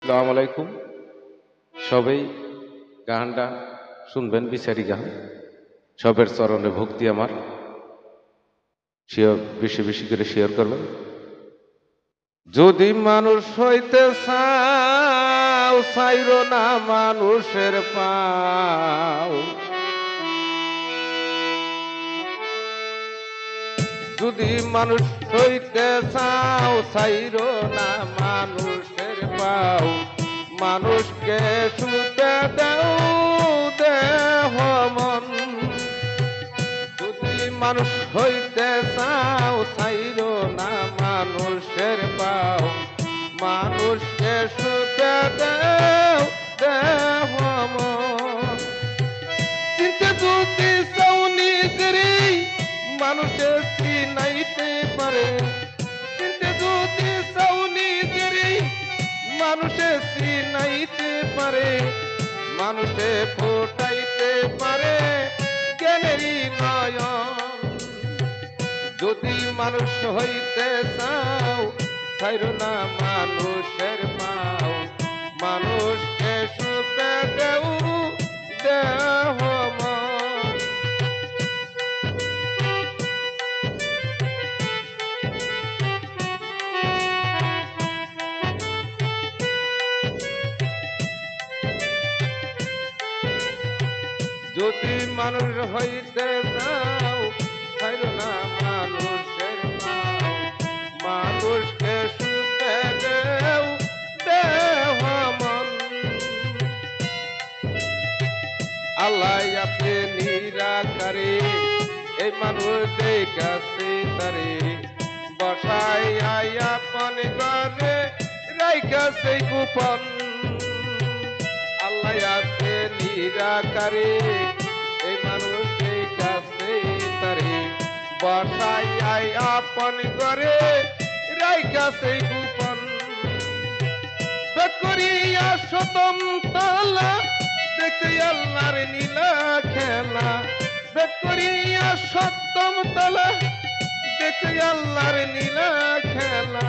আসসালামু আলাইকুম। সবাই গানটা শুনবেন, বিচারি গান। সবের চরণে ভক্তি আমার। শেয়ার বেশি বেশি করে শেয়ার করবেন। যদি মানুষ হইতে চাও, চাইরো না মানুষের পাও। যদি মানুষ হইতে চাও, চাইরো না মানুষের পাও। মানুষকে শুতে দাও দেহ মন। যদি মানুষ হইতে চাও, চাইরো না মানুষের পাও। মানুষকে শুতে দাও দেহ মন। চিনতে যদি চাও নিজেরই, মানুষের চিনাইতে পারে। চিনতে যদি চাও নিজেরই, মানুষে চিনাইতে পারে। মানুষে ফোটাইতে পারে জ্ঞানেরই নয়ন। যদি মানুষ হইতে চাও, ছাইরো না মানুষের পাও। মানুষকে সুখে দেও দেহ মন। যদি মানুষ হইতে চাও, ছাইরো না মানুষের পাও। মানুষকে সুখে দেও দেহ মন। আল্লাহ আছে নিরাকারে, এই মানুষ দেখাছে তারে। বসাই আপন ঘরে রাইখাছে গোপন। আল্লাহ আছে নিরাকারে, এই মানুষ দেখাছে তারে। বসাই আপন ঘরে রাইখাছে গোপন। করিয়া শতম তালা দেখতে আল্লাহর নীলা খেলা। বেদ করিয়া সপ্তম তলা দেখতে আল্লাহর নীলা খেলা।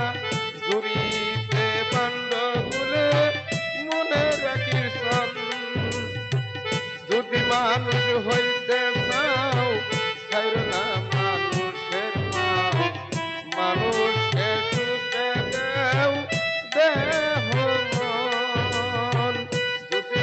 জুড়িতে বান্ডগুলে মনে রাখির সন। যদি মানুষ হইতে চাও, ছাইরো না মানুষের পাও। মানুষকে সুখে দেও দেহ মন। যদি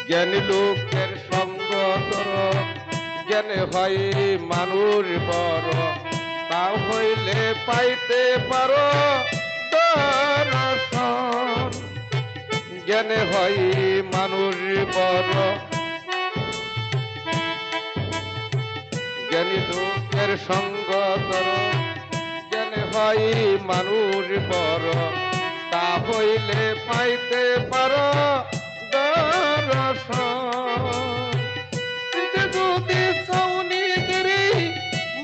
জ্ঞানী লোকের সঙ্গ কর, জ্ঞানে হয় মানুষ বড়। তাও হইলে পাইতে পারো দর্শন। জ্ঞানে হয় মানুষ বড়, জ্ঞানী লোকের সঙ্গ কর। জ্ঞানে হয় মানুষ বড়, তা হইলে পাইতে পারো দর্শন। চিনতে যদি চাও নিজেরই,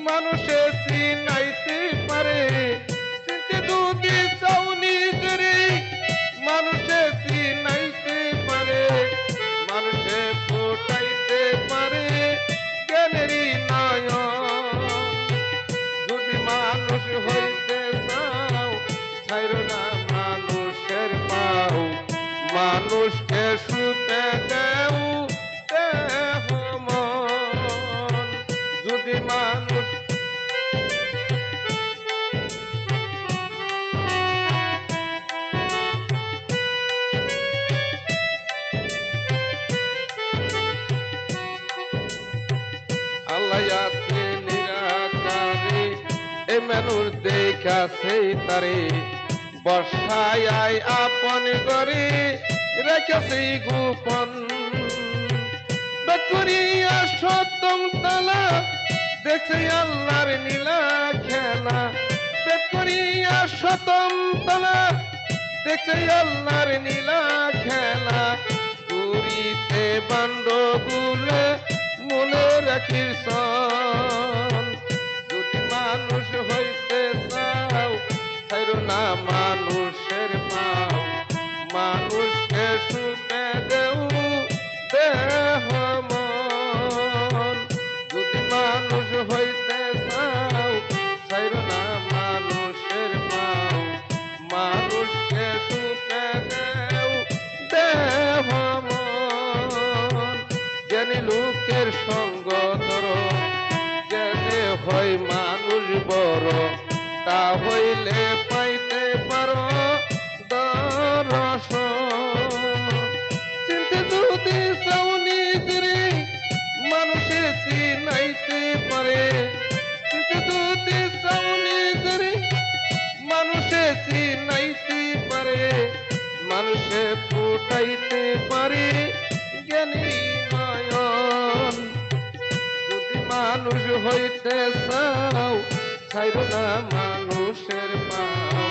মানুষে চিনাইতে পারে। চিনতে যদি চাও নিজেরই, মানুষে চিনাইতে পারে। মানুষে ফোটাইতে পারে জ্ঞানেরই নয়ন। যদি মানুষ হইতে চাও, ছাইরো না মানুষের পাও। মানুষকে শুতে দেও দেহ মন। যদি মানুষ আল্লাহ আছে নিরাকারে, এই মানুষ দেখাছে তারে। বর্ষায় আপন করে রেখেছে গোপন। করিয়া সতম তালা দেখছে আল্লাহর নীলা খেলা। করিয়া সতম তালা দেখছে আল্লাহর নীলা খেলা। পুরীতে বান্ডগুলে মনে রাখিস শোন, যদি মানুষ হইতে চাও ছাইরো না মানুষের পাও, মানুষকে সুখে দেও দেহ মন। যদি মানুষ হইতে চাও ছাইরো না মানুষের পাও, মানুষকে সুখে দেও দেহ মন। জ্ঞানী লোকের সঙ্গ ধরো, জ্ঞানে হয় মানুষ বড়, তা হইলে পাইতে পারো দর্শন। চিনতে যদি চাও নিজরে, মানুষে চিনাইতে পারে। চিনতে যদি চাও নিজরে, মানুষে চিনাইতে পারে। মানুষে ফুটাইতে পারে জ্ঞানী নয়ন। যদি মানুষ হইতে চাও ছাইরো না মানুষের পাও,